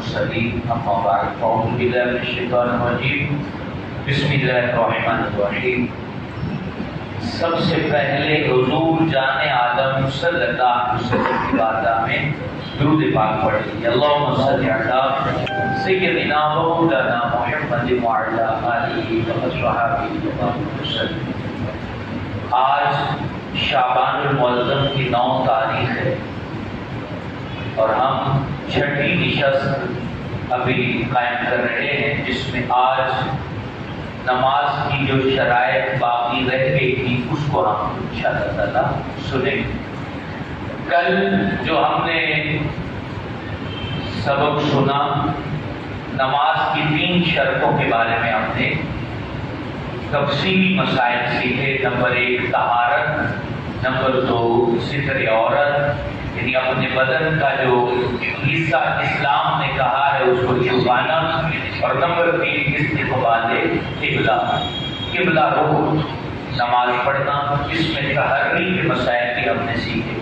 المرسلين أما بعد فأعوذ بالله من الشيطان الرجيم بسم الله الرحمن الرحیم۔ سب سے پہلے حضور جان آدم صلی اللہ علیہ وسلم کی بارگاہ میں درود پاک پڑھیے۔ اللہم صل علی سیدنا و مولانا محمد وعلی آلہ وصحبہ وسلم۔ آج شعبان المعظم کی 9 تاریخ ہے اور ہم چھٹی نشست ابھی قائم کر رہے ہیں، جس میں آج نماز کی جو شرائط باقی رہ گئی تھی اس کو ہم انشاءاللہ تعالی سنیں گے۔ کل جو ہم نے سبق سنا نماز کی 3 شرطوں کے بارے میں ہم نے تفصیلی مسائل سیکھے۔ نمبر 1 طہارت، نمبر 2 ستر عورت یعنی اپنے بدن کا جو حصہ اسلام نے کہا ہے اس کو چھپانا، اور نمبر 3 استقبال قبلہ رخ نماز پڑھنا۔ اس میں تحری کے مسائل بھی ہم نے سیکھے۔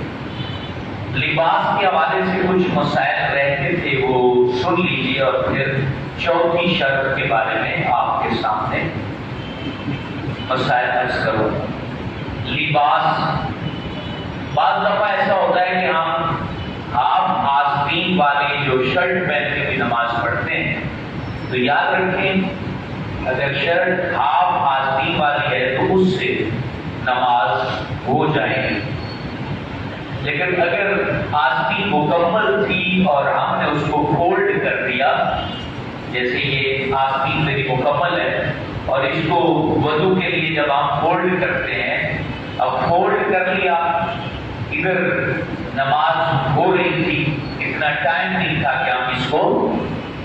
لباس کے حوالے سے کچھ مسائل رہتے تھے، وہ سن لیجیے، اور پھر چوتھی شرط کے بارے میں آپ کے سامنے مسائل عرض کروں۔ لباس، بعض دفعہ ایسا ہوتا ہے کہ ہم ہاف آستین والی جو شرٹ پہن کے بھی نماز پڑھتے ہیں، تو یاد رکھیں اگر شرٹ ہاف آستین والی ہے تو اس سے نماز ہو جائے گی، لیکن اگر آستین مکمل تھی اور ہم نے اس کو فولڈ کر دیا، جیسے یہ آستین میری مکمل ہے اور اس کو وضو کے لیے جب ہم فولڈ کرتے ہیں، اب فولڈ کر لیا، ادھر نماز ہو رہی تھی، اتنا ٹائم نہیں تھا کہ ہم اس کو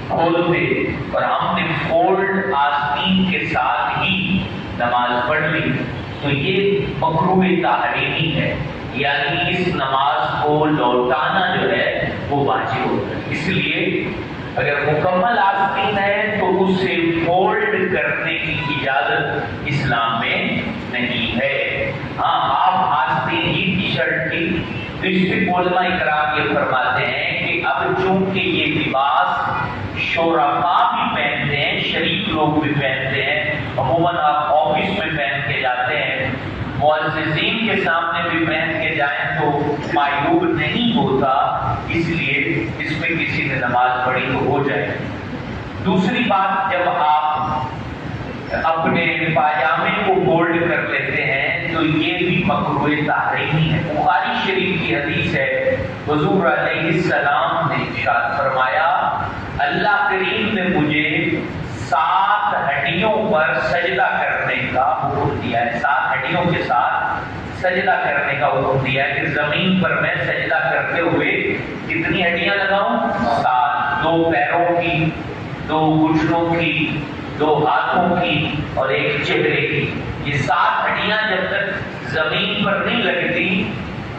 کھولتے، اور ہم نے فولڈ آستین کے ساتھ ہی نماز پڑھ لی، تو یہ مکروہ تحریمی ہے، یعنی اس نماز کو لوٹانا جو ہے وہ واجب ہوتا ہے۔ اس لیے اگر مکمل آستین ہے تو اس سے فولڈ کرنے کی اجازت اسلام میں نہیں ہے۔ ہاں، ہاف آستین ہی ٹی شرٹ کی، تو اس پہ علماء کرام یہ فرماتے ہیں کہ اب چونکہ یہ لباس شرفاء بھی پہنتے ہیں، شریف لوگ بھی پہنتے ہیں، عموماً آپ آفس میں پہن کے جاتے ہیں، معززین کے سامنے بھی پہن کے جائیں تو معیوب نہیں ہوتا، اس لیے اس میں کسی نے نماز پڑھی تو ہو جائے۔ دوسری بات، جب آپ اپنے پاجامے کو فولڈ کر لیتے ہیں تو یہ بھی مکروہ تحریمی ہے۔ بخاری شریف کی حدیث ہے، حضور علیہ السلام نے ارشاد فرمایا، اللہ کریم نے مجھے 7 ہڈیوں پر سجدہ کرنے کا حکم دیا ہے، 7 ہڈیوں کے ساتھ سجدہ کرنے کا حکم دیا ہے کہ زمین پر میں سجدہ کرتے ہوئے کتنی ہڈیاں لگاؤں؟ 7، 2 پیروں کی، 2 گھٹنوں کی، 2 ہاتھوں کی اور 1 چہرے کی۔ یہ 7 ہڈیاں جب تک زمین پر نہیں لگتی،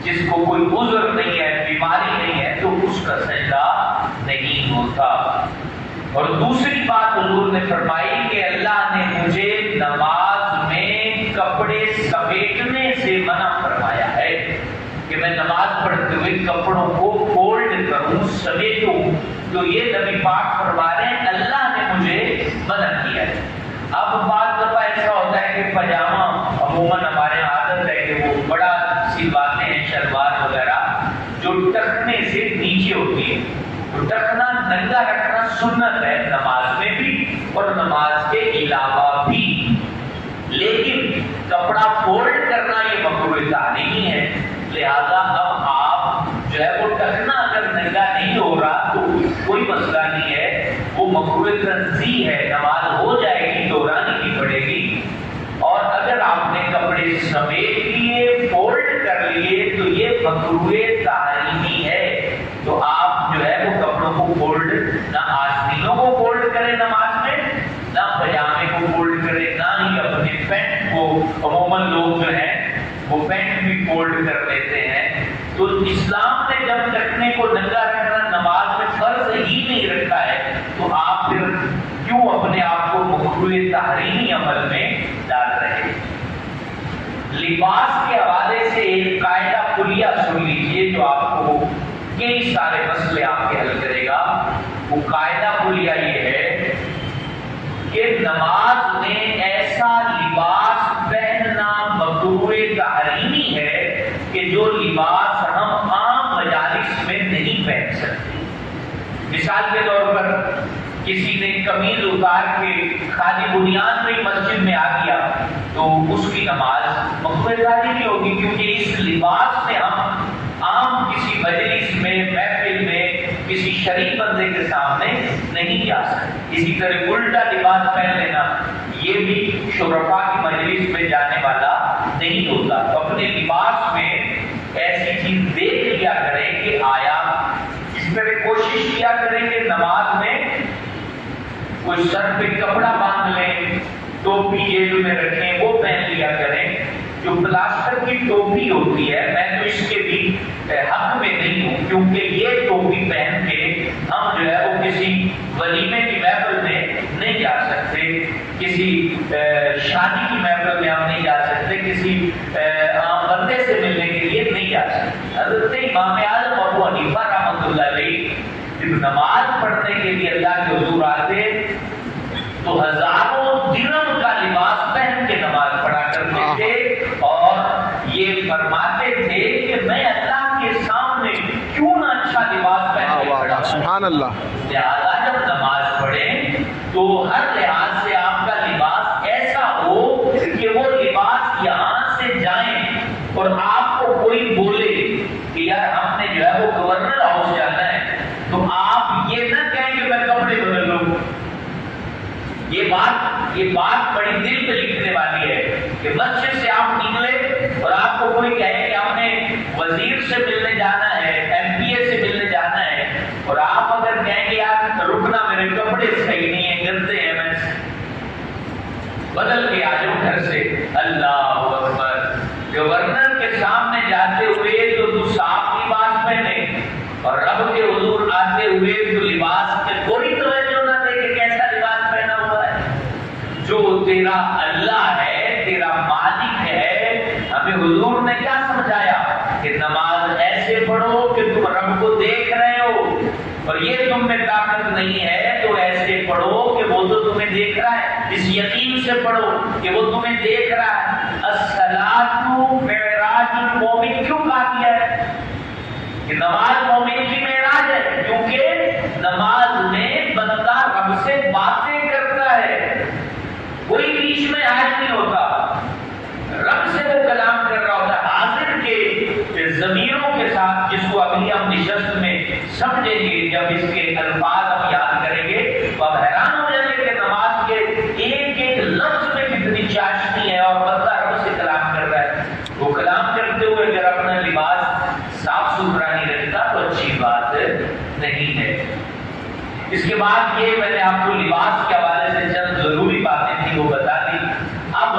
جس کو کوئی عذر نہیں ہے، بیماری نہیں ہے، تو اس کا سجدہ نہیں ہوتا۔ اور دوسری بات حضور نے فرمائی کہ اللہ نے مجھے نماز میں کپڑے سمیٹنے سے منع فرمایا ہے کہ میں نماز پڑھتے ہوئے کپڑوں کو فولڈ کروں، سمیٹوں، تو یہ نبی پاک فرما رہے ہیں اللہ نے مجھے منع کیا ہے۔ اب بعض دفعہ ایسا ہوتا ہے کہ پاجامہ عموماً ہمارے عادت ہے کہ وہ بڑا سلواتے ہیں، شلوار وغیرہ جو ٹخنے سے نیچے ہوتی ہے، تو ٹخنا ننگا رکھنا سنت ہے نماز میں بھی اور نماز کے علاوہ بھی، لیکن کپڑا فولڈ کرنا یہ مکروہ تحریمی ہے۔ لہذا اب آپ جو ہے وہ ٹخنا اگر ننگا نہیں ہو رہا تو کوئی مسئلہ نہیں ہے، وہ مکروہ تنزیہ ہے، نماز ہو جائے گی، دہرانی نہیں پڑے گی۔ اور اگر آپ نے کپڑے سمیٹ لیے، فولڈ کر لیے، تو یہ مکروہ تحریمی ہے۔ تو آپ جو ہے وہ کپڑوں کو فولڈ، نہ آستینوں کو فولڈ کریں نماز میں، نہ پاجامے کو فولڈ کریں، نہ ہی اپنے پینٹ کو، عموماً لوگ جو ہیں وہ پینٹ بھی فولڈ کر لیتے ہیں۔ تو اسلام نے جب ٹخنے کو ننگا رکھنا نماز میں فرض ہی نہیں رکھا ہے، تو آپ پھر کیوں اپنے آپ کو مکروہ تحریمی عمل میں ڈال رہے ہیں؟ لباس کے حوالے سے ایک قاعدہ کلیہ سن لیجیے جو آپ کو کئی سارے مسئلے آپ کے حل کرے گا۔ وہ قاعدہ کلیہ یہ ہے کہ نماز میں ایسا لباس پہننا مکروہ تحریمی ہے کہ جو لباس ہم عام مجالس میں نہیں پہن سکتے۔ مثال کے طور پر کسی نے قمیض اتار کے خالی بنیاد میں مسجد میں آ گیا تو اس کی نماز مکروہ تحریمی ہوگی، کیونکہ اس لباس میں ہم عام کسی مجلس میں، محفل میں، کسی شریف بندے کے سامنے نہیں جا سکتے۔ اسی طرح الٹا لباس پہن لینا یہ بھی شرفاء کی مجلس میں جانے والا نہیں ہوتا۔ تو اپنے لباس میں ایسی چیز دیکھ لیا کریں کہ آیا اس پر کوشش کیا کریں کہ نماز میں کوئی سر پہ کپڑا باندھ لیں، ٹوپی جیب میں رکھیں، وہ پہن لیا کریں۔ جو پلاسٹر کی ٹوپی ہوتی ہے، میں تو اس کے بھی حق میں نہیں ہوں، کیونکہ یہ ٹوپی پہن کے ہم جو ہے وہ کسی ولیمے کی محفل میں نہیں جا سکتے، کسی شادی کی محفل میں ہم نہیں جا سکتے، کسی عام بندے سے ملنے کے لیے نہیں جا سکتے۔ حضرت امام اعظم ابو حنیفہ رحمۃ اللہ علیہ جب نماز پڑھنے کے لیے اللہ کے حضور آتے تو ہزاروں درہم کا لباس پہن کے نماز پڑھا کرتے تھے، اور یہ فرماتے تھے کہ میں اللہ کے سامنے کیوں نہ اچھا لباس پہن کے کھڑا ہوں۔ سبحان اللہ۔ لہٰذا جب نماز پڑھیں تو ہر لحاظ سے آپ کا لباس ایسا ہو کہ وہ لباس یہاں سے جائیں اور آپ کو کوئی بولے کہ یار ہم نے جو ہے وہ گورنر ہاؤس جانا ہے، تو آپ یہ نہ کہیں کہ میں کپڑے بدل لوں۔ یہ بات بڑی دل پہ لکھنے والی ہے کہ مسجد سے آپ نکلے اور آپ کو کوئی کہے کہ ہم نے وزیر سے ملنے جانا ہے، ایم پی اے سے ملنے جانا ہے، اور آپ اگر کہیں گے یار رکنا میرے کپڑے صحیح نہیں ہیں، گندے ہیں، میں بدل کے آ جاؤں گھر سے۔ اللہ اکبر۔ گورنر کے سامنے جاتے ہوئے تو صاف لباس پہنے، اور رب کے حضور آتے ہوئے تو لباس پہ کوئی توجہ نہ دے کہ کیسا لباس پہنا ہوا ہے۔ جو تیرا اللہ ہے، تیرا مالک ہے، ہمیں حضور نے کیا سمجھایا کہ نماز ایسے پڑھو کہ تم رب کو دیکھ رہے ہو، اور یہ تم میں طاقت نہیں ہے تو ایسے پڑھو کہ وہ تو تمہیں دیکھ رہا ہے، اس یقین سے پڑھو کہ وہ تمہیں دیکھ رہا ہے۔ الصلاۃ معراج المومن کیوں کہا گیا ہے کہ نماز مومن کی معراج ہے؟ کیونکہ نماز میں بندہ رب سے باتیں کرتا ہے، کوئی بیچ میں حاضر نہیں ہوتا، رب سے وہ کلام کر رہا ہوتا ہے حاضر کے ضمیروں کے ساتھ، جس کو اگلی ہم نشست میں سمجھیں گے، جب اس کے الفاظ ہم یاد کریں گے تو آپ حیران ہو جائیں گے کہ نماز کے ایک ایک لفظ میں کتنی چاشنی ہے، اور بندہ رب سے کلام کر رہا ہے۔ وہ کلام کرتے ہوئے اگر اپنا لباس صاف ستھرا نہیں رکھتا تو اچھی بات نہیں ہے۔ اس کے بعد یہ میں نے آپ کو لباس کے حوالے سے چند ضروری باتیں تھی وہ بتا دی۔ اب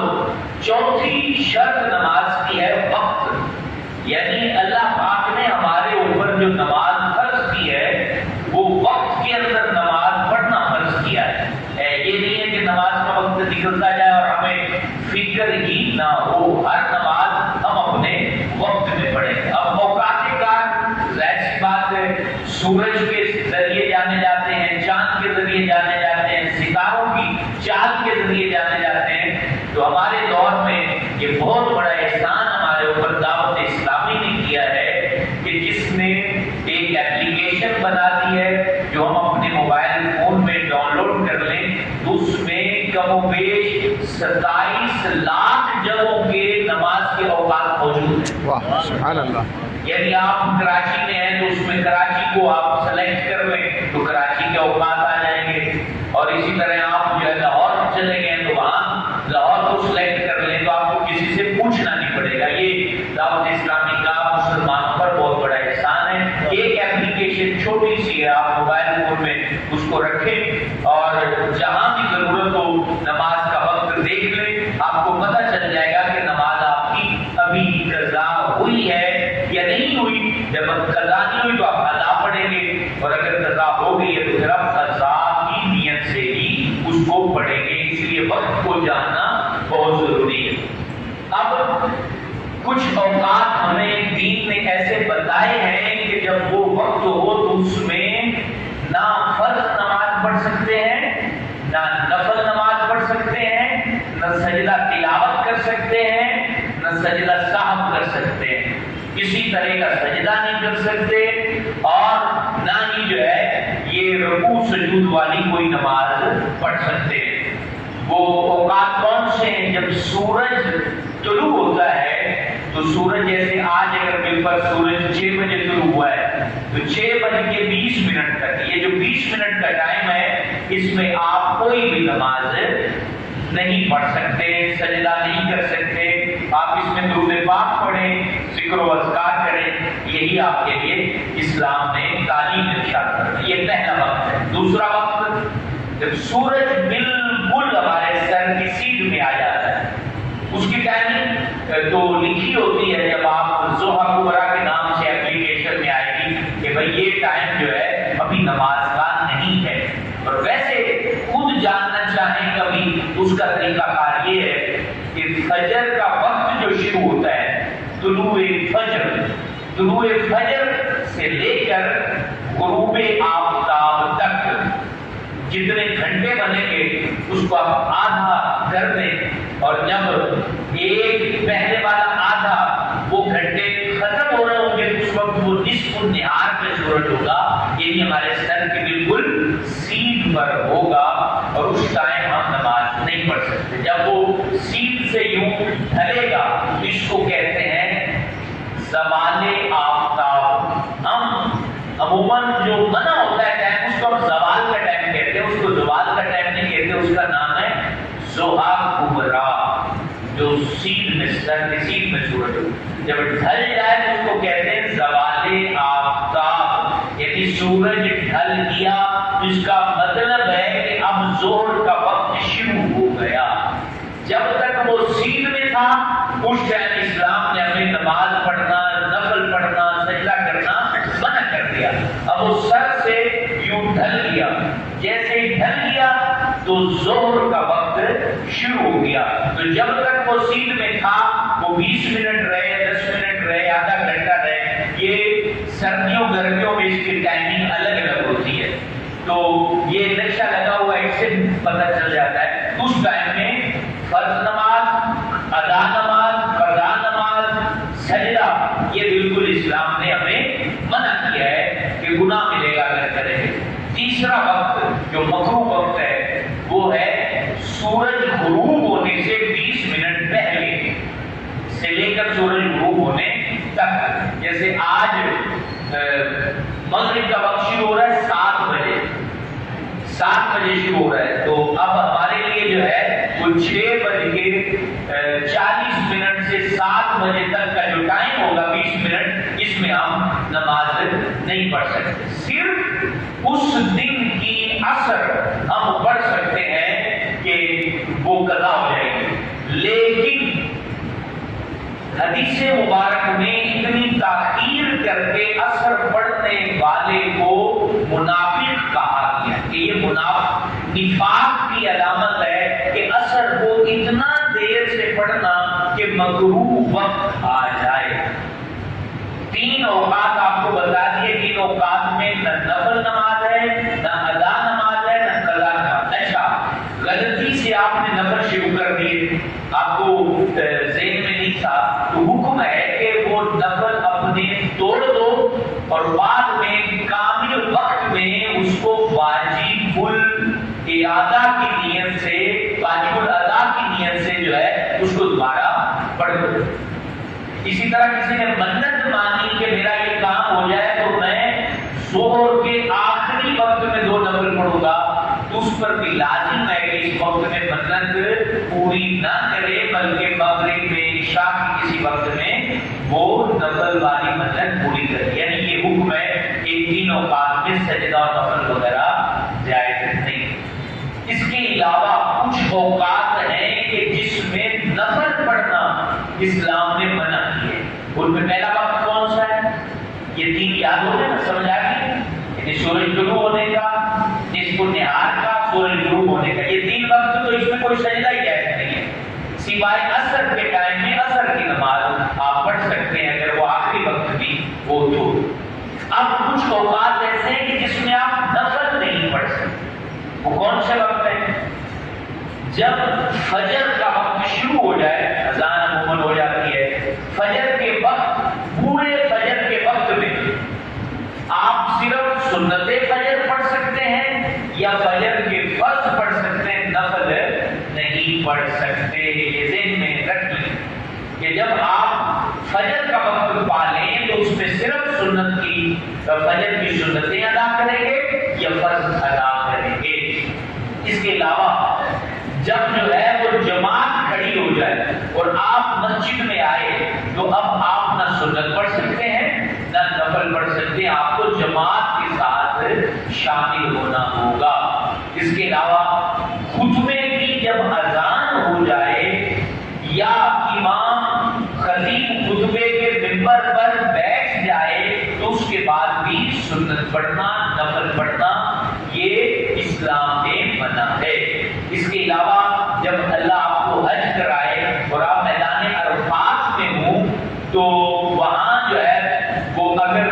چوتھی شرط نماز کی ہے وقت، یعنی اللہ پاک نے ہمارے اوپر جو نماز فرض کی ہے وہ وقت کے اندر نماز پڑھنا فرض کیا ہے۔ یہ نہیں ہے کہ نماز کا وقت نکلتا جائے اور ہمیں فکر ہی نہ ہو، ہر نماز ہم اپنے وقت میں پڑھیں۔ اب اوقات کار ظاہر سی بات ہے، سورج کے ذریعے جانے جاتے ہیں، چاند کے ذریعے جانے جاتے ہیں، ستاروں کی چال کے ذریعے جانے جاتے ہیں، تو ہمارے دور میں یہ بہت بڑا احسان ہمارے اوپر دعوت اسلامی نے کیا ہے کہ جس نے ایک ایپلیکیشن بنا دی ہے جو ہم اپنے موبائل فون میں ڈاؤن لوڈ کر لیں، تو اس میں کم و بیش 27 لاکھ جگہوں کے نماز کے اوقات موجود ہیں۔ واہ سبحان اللہ۔ یعنی آپ کراچی میں ہیں تو اس میں کراچی کو آپ سلیکٹ کر لیں تو کراچی کے اوقات آ جائیں گے، اور اسی طرح آپ جو ہے لاہور چلے گئے تو وہاں لاہور کو سلیکٹ کر لیں تو آپ کو کسی سے پوچھنا نہیں پڑے گا۔ یہ دعوت اسلامی کا مسلمانوں پر بہت بڑا احسان ہے۔ ایک ایپلیکیشن چھوٹی سی ہے، آپ موبائل فون میں اس کو رکھیں اور جہاں بھی ضرورت ہو نماز کا وقت دیکھ لیں، آپ کو پتہ چل جائے گا کہ نماز آپ کی ابھی قضا ہوئی ہے یا نہیں ہوئی۔ جب قضا نہیں ہوئی تو آپ قضا پڑھیں گے، اور اگر قضا ہو گئی ہے تو پھر آپ قضا کی نیت سے ہی اس کو پڑھیں گے۔ اس لیے وقت کو جاننا بہت ضروری ہے۔ اب کچھ اوقات ہمیں دین نے ایسے بتائے ہیں کہ جب وہ وقت ہو تو اس میں نہ فرض نماز پڑھ سکتے ہیں، نہ نفل نماز پڑھ سکتے ہیں، نہ سجدہ تلاوت کر سکتے ہیں، نہ سجدہ سہو کر سکتے ہیں، کسی طرح کا سجدہ نہیں کر سکتے، اور نہ ہی جو ہے یہ رکوع سجود والی کوئی نماز پڑھ سکتے ہیں۔ وہ اوقات کون سے ہیں؟ جب سورج طلوع ہوتا ہے، تو سورج جیسے آج اگر بالکل سورج 6 بجے طلوع ہوا ہے تو 6:20 تک، یہ جو 20 منٹ کا ٹائم ہے، اس میں آپ کوئی بھی نماز نہیں پڑھ سکتے، سجدہ نہیں کر سکتے۔ آپ اس میں درود پاک پڑھیں، ذکر و اذکار کریں، یہی آپ کے لیے اسلام نے تعلیم ارشاد کرنا۔ یہ پہلا وقت ہے۔ دوسرا وقت جب سورج بالکل ہمارے سر کی سیدھ میں آ جاتا ہے، اس کی ٹائمنگ تو لکھی ہوتی ہے، جب آپ ضحیٰ کبریٰ کے نام سے اپلیکیشن میں آئے گی کہ بھائی یہ ٹائم جو ہے ابھی نماز کا نہیں ہے، اور ویسے خود جاننا چاہیں کبھی اس کا طریقہ کار یہ ہے کہ فجر کا وقت جو شروع ہوتا ہے طلوع فجر سے لے کر غروب آفتاب تک جتنے گھنٹے بنیں گے اس کو آپ آدھا کر دیں، اور جب ایک پہلے والا آدھا وہ گھنٹے ختم ہو رہے ہوں گے اس وقت وہ نصف النہار پہ سورج ہوگا، یعنی ہمارے سر کے بالکل سیدھ پر ہوگا، اور اس ٹائم ہم نماز نہیں پڑھ سکتے۔ جب وہ سیدھ سے یوں ڈھلے گا اس کو کہتے ہیں زوال آفتاب۔ ہم عموماً جو منع ہوتا ہے ٹائم اس کو ہم زوال کا ٹائم کہتے ہیں، اس کو زوال کا ٹائم نہیں کہتے، اس کا نام ہے ضحیٰ کبریٰ، جو سیدھ میں سر کے سیدھ میں سورج ہو، جب ڈھل جائے تو اس کو کہتے ہیں زوال آفتاب، یعنی سورج ڈھل گیا، اس کا مطلب ہے کہ اب ظہر کا وقت شروع ہو گیا۔ جب تک وہ سیدھ میں تھا اس ٹائم اسلام نے ہمیں نماز پڑھنا، نفل پڑھنا، سجدہ کرنا منع کر دیا۔ اب وہ سر سے یوں ڈھل گیا، جیسے ہی ڈھل گیا تو ظہر کا وقت شروع ہو گیا۔ تو جب تک وہ سیدھ میں تھا وہ 20 منٹ رہے، 10 منٹ رہے، آدھا گھنٹہ رہے، یہ سردیوں گرمیوں میں اس کی ٹائمنگ الگ الگ ہوتی ہے، تو یہ نقشہ لگا ہوا ہے، اس سے پتہ چل جاتا ہے۔ اس ٹائم میں فرض نماز، ادا نماز، قضا نماز، سجدہ یہ بالکل اسلام نے ہمیں منع کیا ہے کہ گناہ ملے گا اگر کریں گے۔ تیسرا وقت جو مکروہ وقت ہے وہ ہے سورج غروب ہونے سے 20 منٹ پہلے سے لے کر سورج غروب ہونے تک۔ جیسے آج مغرب کا وقت شروع ہو رہا ہے 7 بجے، 7 بجے شروع ہو رہا ہے، تو اب ہمارے لیے جو ہے وہ 6:40 سے 7 بجے تک کا جو ٹائم ہوگا 20 منٹ، اس میں ہم نماز نہیں پڑھ سکتے۔ صرف اس دن کی عصر ہم پڑھ سکتے ہیں کہ وہ قضا ہو جائے گی، لیکن حدیث مبارک میں اتنی تاخیر کر کے عصر پڑھنے والے کو منافق کہا گیا کہ یہ نفاق کی علامت ہے کہ عصر کو اتنا دیر سے پڑھنا کہ مکروہ وقت آ جائے۔ 3 اوقات آپ کو بتا دیے، 3 اوقات میں نہ نفل نماز ہے، نہ ادا نماز ہے، نہ قضا نماز۔ اچھا، غلطی سے آپ نے نفل شروع کر دیے، آپ کو ذہن میں نہیں تھا، تو حکم ہے کہ وہ نفل اپنے توڑ دو اور بعد میں کامل وقت میں اس کو واجب الادا کی نیت سے، واجب الادا کی نیت سے جو ہے اس کو دوبارہ پڑھ دو۔ اسی طرح کسی نے منت مانی کہ میرا یہ کام ہو جائے تو میں ظہر کے آخری وقت میں 2 نفل پڑھوں گا، تو اس پر بھی لازم ہے کہ اس وقت میں منت پوری نہ کرے، بلکہ مغرب میں، عشاء کی کسی وقت میں وہ نفل والی منت پوری کرے۔ یعنی یہ حکم ہے کہ 3 اوقات میں سجدہ اور نفل وغیرہ جائز نہیں۔ اس کے علاوہ کچھ اوقات ہیں کہ جس میں نفل پڑھنا اسلام نے منع کیے۔ ان میں پہلا وقت کون سا ہے؟ یہ 3 یاد ہو گئے نا، سمجھ آ گئی؟ یعنی سورج طلوع ہونے کا، نصف النہار کا، سورج غروب ہونے کا، یہ 3 وقت تو اس میں کوئی سجدہ ہی جائز نہیں ہے، سوائے عصر کے ٹائم میں عصر کی نماز آپ پڑھ سکتے ہیں اگر وہ آخری وقت بھی ہو تو۔ اب کچھ اوقات ایسے وہ کون سے وقت ہیں؟ جب فجر کا وقت شروع ہو جائے، اذان عموماً ہو جاتی ہے فجر کے وقت، پورے فجر کے وقت میں آپ صرف سنت فجر پڑھ سکتے ہیں یا فجر کے فرض پڑھ سکتے ہیں، نفل نہیں پڑھ سکتے۔ یہ ذہن میں رکھ لیں کہ جب آپ فجر کا وقت پا لیں تو اس میں صرف سنت کی، فجر کی سنتیں ادا کریں گے یا فرض ادا کریں گے۔ اس کے علاوہ جب جو ہے وہ جماعت کھڑی ہو جائے اور آپ مسجد میں آئے تو اب آپ نہ سنت پڑھ سکتے ہیں نہ نفل پڑھ سکتے ہیں، آپ کو جماعت کے ساتھ شامل ہونا ہوگا۔ اس کے علاوہ خطبے کی جب اذان ہو جائے یا امام خطیب خطبے کے ممبر پر بیٹھ جائے تو اس کے بعد بھی سنت پڑھنا، نفل پڑھنا یہ اسلام میں منع ہے۔ اس کے علاوہ جب اللہ آپ کو حج کرائے اور آپ میدان عرفات میں ہوں تو وہاں جو ہے وہ اگر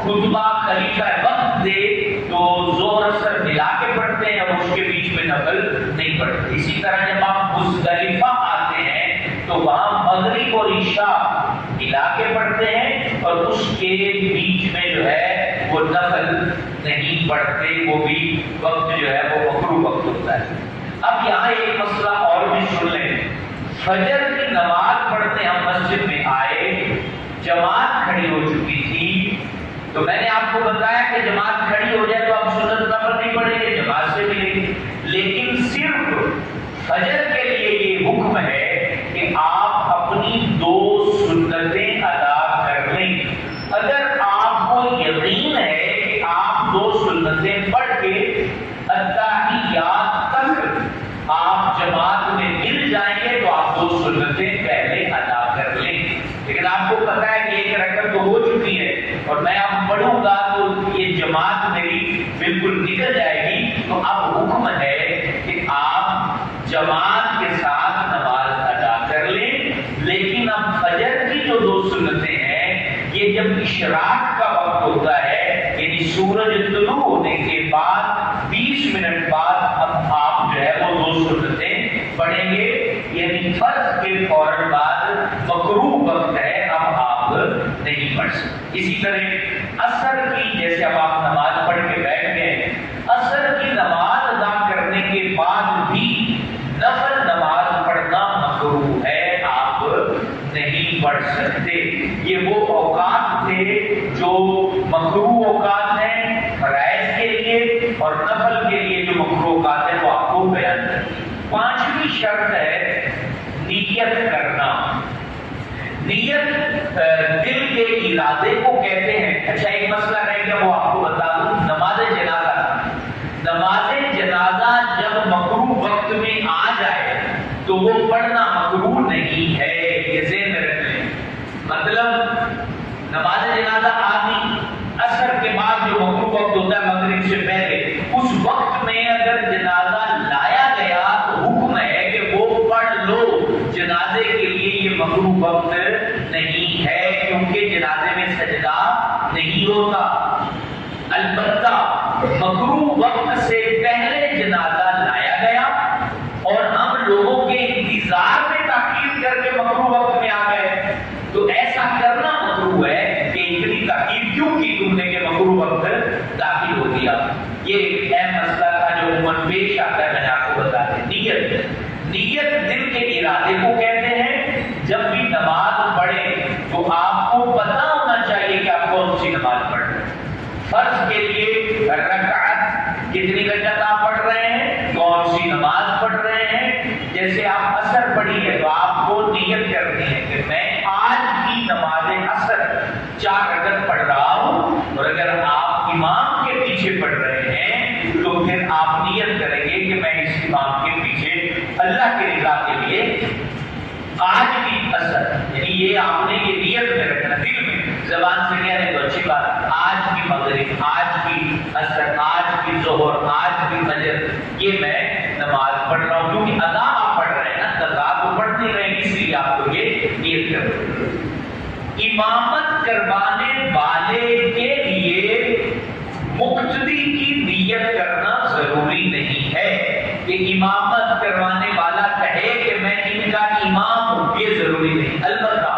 خطبہ خلیفہ وقت دے تو ظہر اثر ملا کے پڑھتے ہیں اور اس کے بیچ میں نفل نہیں پڑھتے۔ اسی طرح جب آپ مزدلفہ آتے ہیں تو وہاں مغرب اور عشاء ملا کے پڑھتے ہیں اور اس کے بیچ میں جو ہے وہ نفل نہیں پڑھتے، وہ بھی وقت جو ہے وہ مکروہ وقت ہوتا ہے۔ اب یہاں ایک مسئلہ اور بھی سن لیں، فجر کی نماز پڑھتے ہم مسجد میں آئے، جماعت کھڑی ہو چکی تھی، تو میں نے آپ کو بتایا کہ جماعت کھڑی ہو جائے تو آپ سنت نفل نہیں پڑھیں گے، جماعت سے ملیں گے، لیکن صرف فجر کے لیے یہ حکم ہے کہ آپ اپنی 2 سنتیں ادا کر لیں۔ اگر آپ کو یقین ہے کہ آپ 2 سنتیں پڑھ کے اتحیات تک آپ جماعت میں مل جائیں گے تو آپ 2 سنتیں پہلے ادا کر لیں، لیکن آپ کو پتا ہے کہ ایک رکعت تو ہو چکی ہے اور میں اب پڑھوں گا تو یہ جماعت میری بالکل نکل جائے گی، تو اب حکم ہے کہ آپ جماعت کے ساتھ نماز ادا کر لیں، لیکن اب فجر کی جو 2 سنتیں ہیں یہ جب اشراق کا وقت ہوتا ہے یعنی سورج طلوع ہونے کے بعد 20 منٹ بعد اب آپ جو ہے وہ 2 سنتیں پڑھیں گے، یعنی فرض کے فوراً بعد مکروہ وقت ہے، اب آپ نہیں پڑھ سکتے۔ اسی طرح عصر کی، جیسے اب آپ نماز پڑھ کے بیٹھ گئے، عصر کی نماز ادا کرنے کے بعد بھی نفل نماز پڑھنا مکروہ ہے، آپ نہیں پڑھ سکتے۔ یہ وہ اوقات تھے جو مکروہ اوقات ہیں فرائض کے لیے، اور نفل کے لیے جو مکروہ اوقات ہیں وہ آپ کو بیان کریں۔ 5ویں شرط ہے نیت کرنا۔ نیت دل کے ارادے کو کہتے ہیں۔ اچھا ایک مسئلہ رہ گیا وہ آپ کو بتا دوں، نماز جنازہ۔ نماز جنازہ جب مکروہ وقت میں آ جائے تو وہ پڑھنا مکروہ نہیں ہے، یہ ذہن میں رکھ لیں۔ مطلب نماز جنازہ آدھی عصر کے بعد جو مکروہ وقت ہوتا ہے مغرب سے پہلے، اس وقت میں اگر جنازہ لایا گیا تو حکم ہے کہ وہ پڑھ لو، جنازے کے لیے یہ مکروہ وقت نہیں ہے کیونکہ جنازے میں سجدہ نہیں ہوتا۔ البتہ مکروہ وقت سے پہلے جنازہ لایا گیا اور ہم لوگوں کے انتظار میں تاخیر کر کے مکروہ وقت میں آ گئے تو ایسا کرنا مکروہ ہے کہ اتنی تاخیر کیوں کی تم نے کہ مکروہ وقت داخل ہو گیا۔ یہ ایک اہم مسئلہ تھا جو عموماً پیش آتا ہے، میں نے آپ کو بتا دیں۔ نیت دل کے ارادے کو کہتے ہیں۔ جب بھی نماز پڑھیں تو آپ کو پتہ ہونا چاہیے کہ آپ کون سی نماز پڑھ رہے ہیں۔ فرض کے لیے رکعت کتنی رکعت آپ پڑھ رہے ہیں، کون سی نماز پڑھ رہے ہیں۔ جیسے آپ عصر پڑھی ہے تو آپ کو نیت کرنی ہے کہ میں آج کی نماز عصر 4 رکعت پڑھ رہا ہوں، اور اگر آپ امام کے پیچھے پڑھ رہے ہیں تو پھر آپ نیت کریں گے کہ میں اس امام کے پیچھے اللہ کے رضا کے لیے آج کی عصر، یعنی یہ آپ نے یہ نیت میں رکھنا، دل میں، زبان سے کہہ رہے تو اچھی بات، آج کی مغرب، آج کی عصر، آج کی ظہر، آج کی فجر، یہ میں نماز پڑھ رہا ہوں، کیونکہ ادا آپ پڑھ رہے ہیں نا، قضا تو پڑھ نہیں رہے، اس لیے آپ کو یہ نیت کرنا۔ امامت کروانے والے کے لیے مقتدی کی نیت کرنا ضروری ضروری نہیں ہے کہ امامت کروانے والا کہے کہ میں ان کا امام ہوں، یہ ضروری نہیں۔ البتہ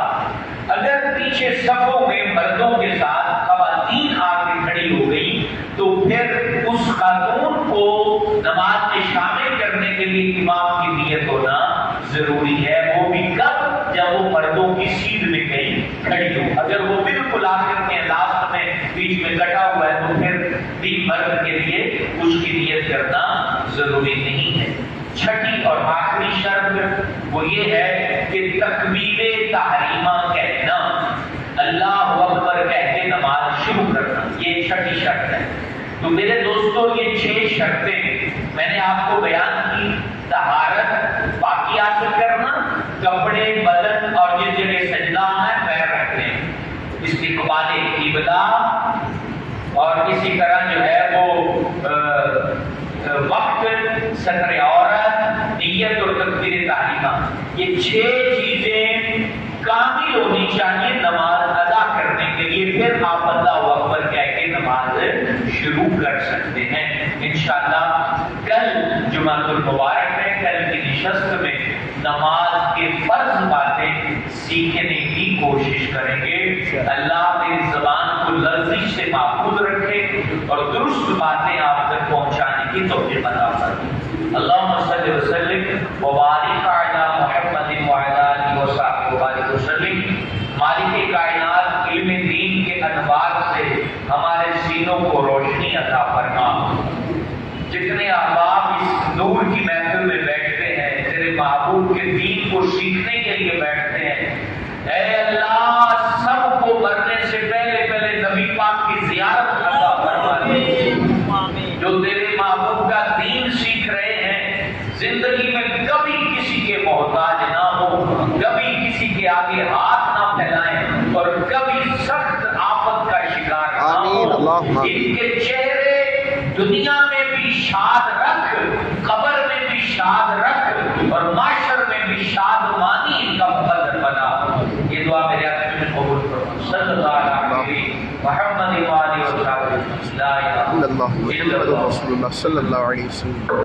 اگر پیچھے صفوں میں مردوں کے ساتھ خواتین آ کے کھڑی ہو گئی تو پھر اس خاتون کو نماز میں شامل کرنے کے لیے امام کی نیت ہونا ضروری ہے، وہ بھی کب؟ جب وہ مردوں کی سیدھ میں کہیں کھڑی ہو۔ اگر وہ بالکل آخر میں لاسٹ میں بیچ میں کٹا ہوا ہے تو پھر بھی مرد کے لیے اس کی نیت کرنا ضروری نہیں ہے۔ چھٹی اور آخری شرط وہ یہ ہے کہ تکبیر تحریمہ کہنا، اللہ اکبر کہہ کے نماز شروع کرنا، یہ چھٹی شرط ہے۔ تو میرے دوستو یہ 6 شرطیں میں نے آپ کو بیان کی۔ طہارت، پاکی حاصل کرنا، کپڑے، بدن اور جس جگہ سجدہ ہے پیر رکھنے، استقبال قبلہ، اور اسی طرح جو ہے وہ وقت، ستر عورت، نیت اور تکبیر تحریمہ، یہ 6 چیزیں کامل ہونی چاہیے نماز ادا کرنے کے لیے، پھر آپ اللہ اکبر کہہ کے نماز شروع کر سکتے ہیں۔ انشاءاللہ کل جمعۃ المبارک ہے، کل کی نشست میں نماز کے فرض باتیں سیکھنے کی کوشش کریں گے۔ اللہ میری زبان کو لغزش سے محفوظ رکھے اور درست باتیں آپ تک پہنچانے کی توفیق عطا فرمائے۔ اللہم صلی وسلم وبارک علی محمد وعلی آلہ وصحبہ وبارک وسلم۔ مالک کائنات علم دین کے انوار سے ہمارے سینوں کو روشنی عطا فرما۔ جتنے احباب اس نور کی محفل میں بیٹھتے ہیں، تیرے محبوب کے دین کو سیکھنے کے لیے بیٹھتے ہیں، اے اللہ سب کو مرنے سے پہلے پہلے نبی پاک کی زیارت عطا فرما دے۔ جو تیرے محبوب کا دین سیکھ رہے ہیں، زندگی میں کبھی کسی کے محتاج نہ ہو، کبھی کسی کے آگے ہاتھ نہ پھیلائیں اور کبھی سخت آفت کا شکار نہ ہو۔ ان کے چہرے دنیا میں بھی شاد رکھ، قبر میں بھی شاد رکھ اور معاشر میں بھی شادمانی ان کا مقدر بنا۔ یہ دعا میرے آپ میں قبول فرما۔ صلی اللہ علیہ محمد وآلہ وصحبہ لا الہ الا اللہ محمد رسول اللہ صلی اللہ علیہ وسلم۔